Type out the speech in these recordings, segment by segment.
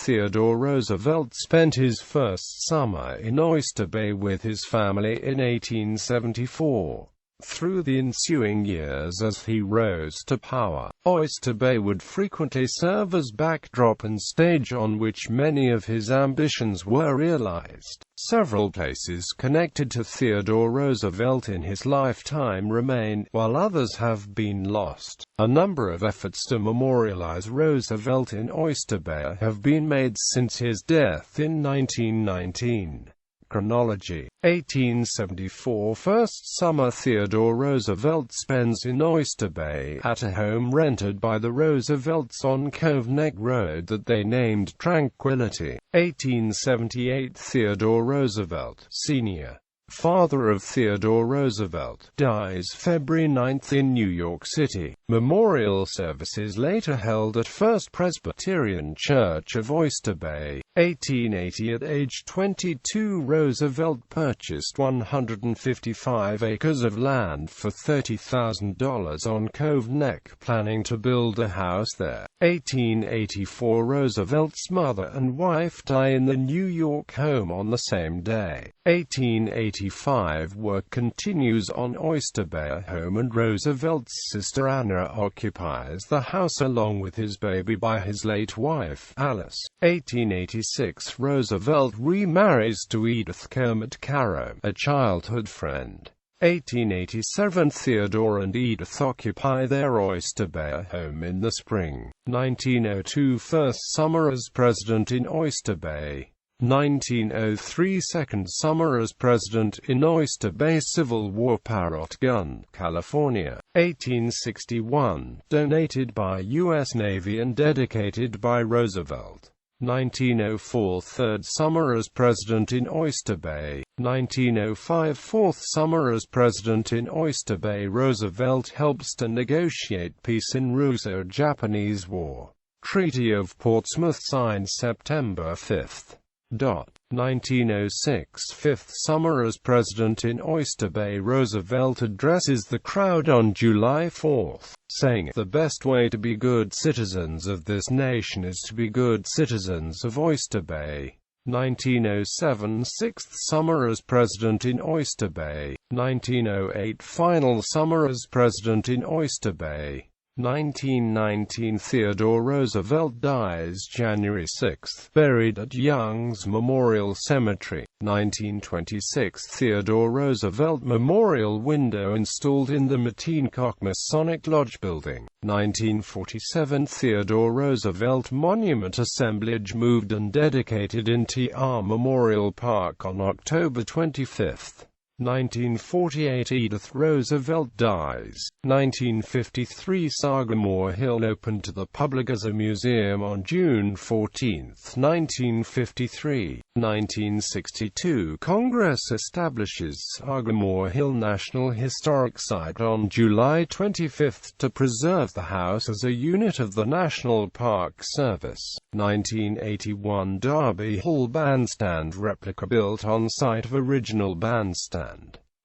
Theodore Roosevelt spent his first summer in Oyster Bay with his family in 1874. Through the ensuing years as he rose to power, Oyster Bay would frequently serve as backdrop and stage on which many of his ambitions were realized. Several places connected to Theodore Roosevelt in his lifetime remain, while others have been lost. A number of efforts to memorialize Roosevelt in Oyster Bay have been made since his death in 1919. Chronology: 1874 First summer Theodore Roosevelt spends in Oyster Bay, at a home rented by the Roosevelts on Cove Neck Road that they named Tranquility. 1878 Theodore Roosevelt, Sr., father of Theodore Roosevelt, dies February 9 in New York City. Memorial services later held at First Presbyterian Church of Oyster Bay. 1880 At age 22 Roosevelt purchased 155 acres of land for $30,000 on Cove Neck, planning to build a house there. 1884 Roosevelt's mother and wife die in the New York home on the same day. 1885 Work continues on Oyster Bay home and Roosevelt's sister Anna occupies the house along with his baby by his late wife, Alice. 1886 Roosevelt remarries to Edith Kermit Caro, a childhood friend. 1887 Theodore and Edith occupy their Oyster Bay home in the spring. 1902 First summer as president in Oyster Bay. 1903 Second summer as president in Oyster Bay. Civil War Parrot Gun, California. 1861 Donated by U.S. Navy and dedicated by Roosevelt. 1904 Third summer as president in Oyster Bay. 1905 Fourth summer as president in Oyster Bay. Roosevelt helps to negotiate peace in Russo-Japanese War. Treaty of Portsmouth signed September 5. 1906 Fifth summer as president in Oyster Bay. Roosevelt addresses the crowd on July 4, saying, "The best way to be good citizens of this nation is to be good citizens of Oyster Bay." 1907 Sixth summer as president in Oyster Bay. 1908 Final summer as president in Oyster Bay. 1919 Theodore Roosevelt dies January 6, buried at Young's Memorial Cemetery. 1926 Theodore Roosevelt Memorial window installed in the Mateencock Masonic Lodge building. 1947 Theodore Roosevelt monument assemblage moved and dedicated in TR Memorial Park on October 25. 1948 Edith Roosevelt dies. 1953 Sagamore Hill opened to the public as a museum on June 14, 1953. 1962 Congress establishes Sagamore Hill National Historic Site on July 25 to preserve the house as a unit of the National Park Service. 1981 Derby Hall Bandstand replica built on site of original bandstand.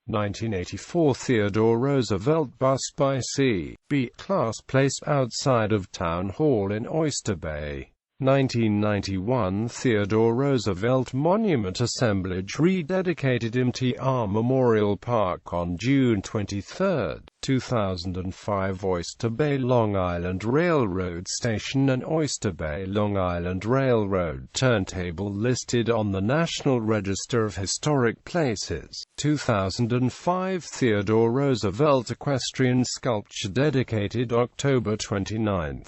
1984 Theodore Roosevelt bus by C.B. class placed outside of Town Hall in Oyster Bay. 1991 Theodore Roosevelt monument assemblage rededicated MTR Memorial Park on June 23. 2005 Oyster Bay Long Island Railroad Station and Oyster Bay Long Island Railroad turntable listed on the National Register of Historic Places. 2005 Theodore Roosevelt equestrian sculpture dedicated October 29.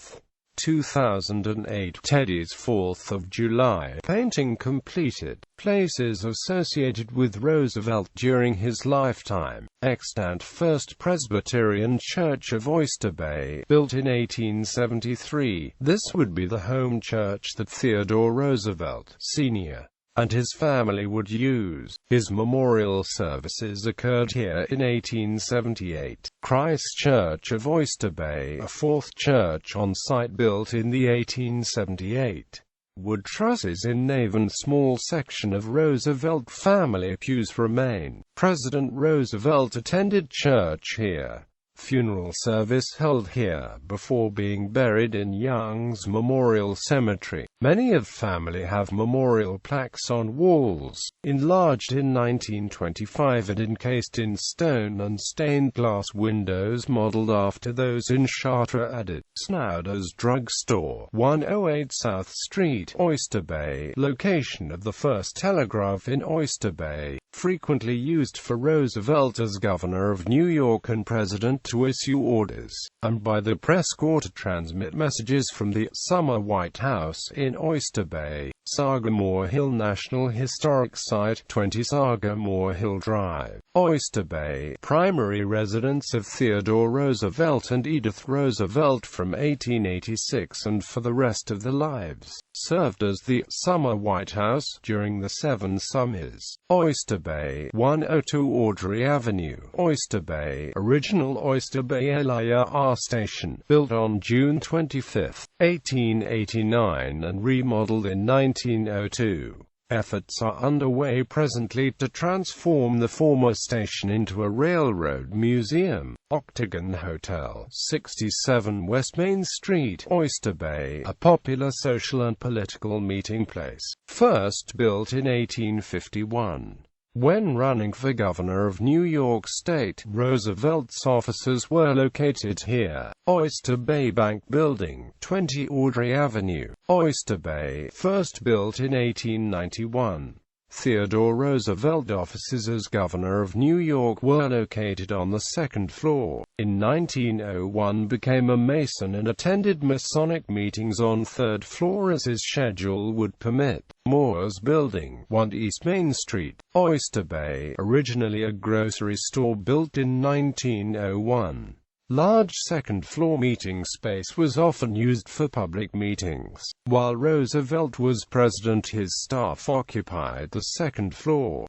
2008 Teddy's 4th of July painting completed. Places associated with Roosevelt during his lifetime. Extant First Presbyterian Church of Oyster Bay, built in 1873. This would be the home church that Theodore Roosevelt, Sr. and his family would use. His memorial services occurred here in 1878. Christ Church of Oyster Bay, a fourth church on site built in the 1878. Wood trusses in nave and small section of Roosevelt family pews remain. President Roosevelt attended church here. Funeral service held here before being buried in Young's Memorial Cemetery. Many of family have memorial plaques on walls, enlarged in 1925 and encased in stone and stained glass windows modeled after those in Chartres Added. Snowder's Drugstore, 108 South Street, Oyster Bay, location of the first telegraph in Oyster Bay, frequently used for Roosevelt as governor of New York and president to issue orders, and by the press corps to transmit messages from the summer White House in Oyster Bay. Sagamore Hill National Historic Site, 20 Sagamore Hill Drive, Oyster Bay, primary residence of Theodore Roosevelt and Edith Roosevelt from 1886 and for the rest of their lives. Served as the summer White House during the 7 summers. Oyster Bay, 102 Audrey Avenue, Oyster Bay, original Oyster Bay LIR station, built on June 25, 1889 and remodeled in 1902. Efforts are underway presently to transform the former station into a railroad museum. Octagon Hotel, 67 West Main Street, Oyster Bay, a popular social and political meeting place, first built in 1851. When running for governor of New York State, Roosevelt's offices were located here. Oyster Bay Bank Building, 20 Audrey Avenue, Oyster Bay, first built in 1891. Theodore Roosevelt offices as governor of New York were located on the second floor. In 1901 became a Mason and attended Masonic meetings on third floor as his schedule would permit. Moore's Building, 1 East Main Street, Oyster Bay, originally a grocery store built in 1901. Large second-floor meeting space was often used for public meetings. While Roosevelt was president, his staff occupied the second floor.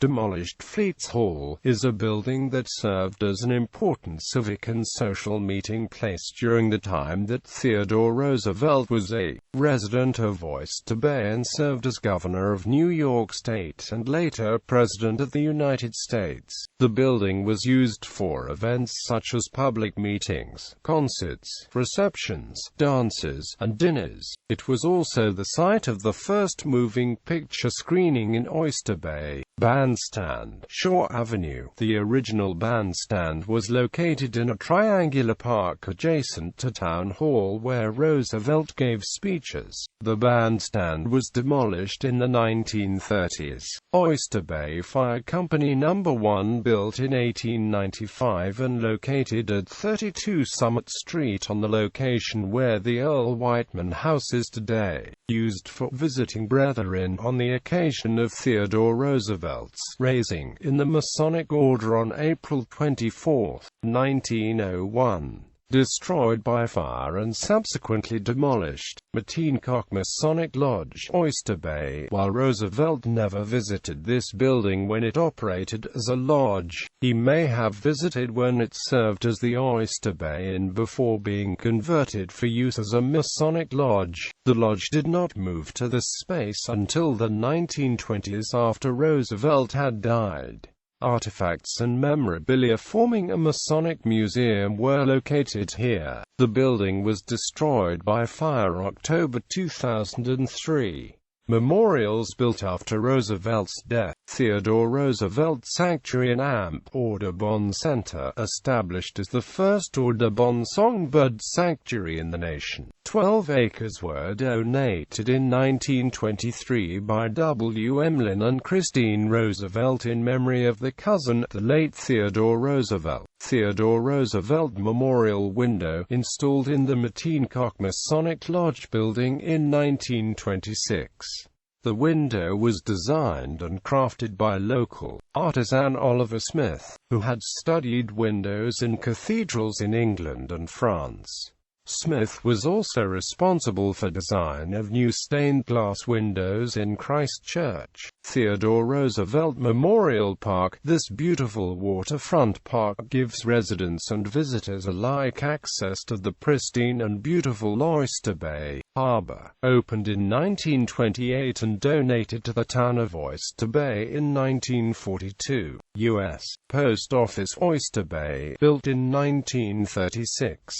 Demolished Fleets Hall is a building that served as an important civic and social meeting place during the time that Theodore Roosevelt was a resident of Oyster Bay and served as governor of New York State and later president of the United States. The building was used for events such as public meetings, concerts, receptions, dances, and dinners. It was also the site of the first moving picture screening in Oyster Bay. Bandstand, Shore Avenue. The original bandstand was located in a triangular park adjacent to Town Hall where Roosevelt gave speeches. The bandstand was demolished in the 1930s. Oyster Bay Fire Company No. 1 built in 1895 and located at 32 Summit Street on the location where the Earl Whiteman House is today. Used for visiting brethren on the occasion of Theodore Roosevelt's raising in the Masonic Order on April 24, 1901. Destroyed by fire and subsequently demolished. Mateencock Masonic Lodge, Oyster Bay. While Roosevelt never visited this building when it operated as a lodge, he may have visited when it served as the Oyster Bay Inn before being converted for use as a Masonic lodge. The lodge did not move to this space until the 1920s after Roosevelt had died. Artifacts and memorabilia forming a Masonic museum were located here. The building was destroyed by fire October 2003. Memorials built after Roosevelt's death. Theodore Roosevelt Sanctuary and Amp Audubon Center, established as the first Audubon songbird sanctuary in the nation. 12 acres were donated in 1923 by W. Emlyn and Christine Roosevelt in memory of the cousin, the late Theodore Roosevelt. Theodore Roosevelt Memorial Window, installed in the Mateencock Masonic Lodge building in 1926. The window was designed and crafted by local artisan Oliver Smith, who had studied windows in cathedrals in England and France. Smith was also responsible for design of new stained glass windows in Christ Church. Theodore Roosevelt Memorial Park. This beautiful waterfront park gives residents and visitors alike access to the pristine and beautiful Oyster Bay Harbor. Opened in 1928 and donated to the town of Oyster Bay in 1942. U.S. Post Office Oyster Bay, built in 1936.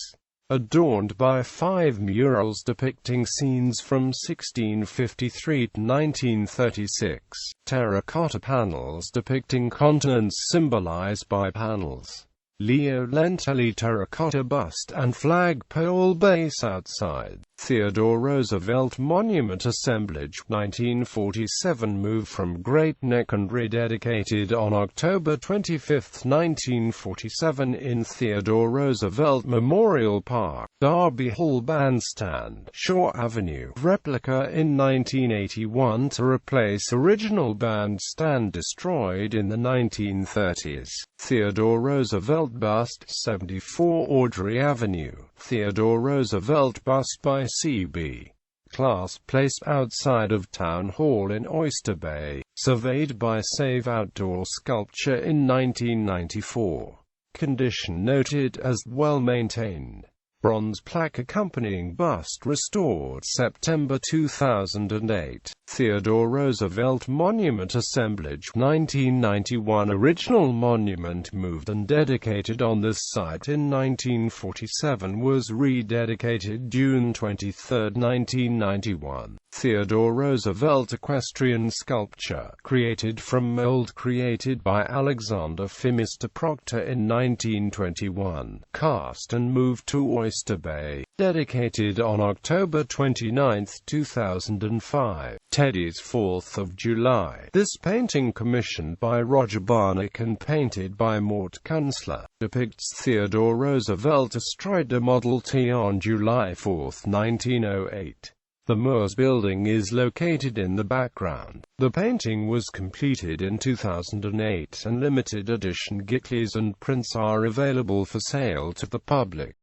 adorned by 5 murals depicting scenes from 1653 to 1936, terracotta panels depicting continents symbolized by panels, Leo Lentelli terracotta bust and flagpole base outside, Theodore Roosevelt Monument assemblage, 1947 moved from Great Neck and rededicated on October 25, 1947 in Theodore Roosevelt Memorial Park, Derby Hall Bandstand, Shore Avenue, replica in 1981 to replace original bandstand destroyed in the 1930s, Theodore Roosevelt bust, 74 Audrey Avenue, Theodore Roosevelt bust by C.B. Class placed outside of Town Hall in Oyster Bay, surveyed by Save Outdoor Sculpture in 1994. Condition noted as well-maintained. Bronze plaque accompanying bust restored September 2008. Theodore Roosevelt Monument assemblage, 1991 original monument moved and dedicated on this site in 1947 was rededicated June 23, 1991. Theodore Roosevelt equestrian sculpture, created from mold created by Alexander Phimister Proctor in 1921, cast and moved to Oyster Bay, dedicated on October 29, 2005. Teddy's 4th of July. This painting, commissioned by Roger Barnick and painted by Mort Kunstler, depicts Theodore Roosevelt astride a Model T on July 4, 1908. The Moores Building is located in the background. The painting was completed in 2008 and limited edition Gittleys and prints are available for sale to the public.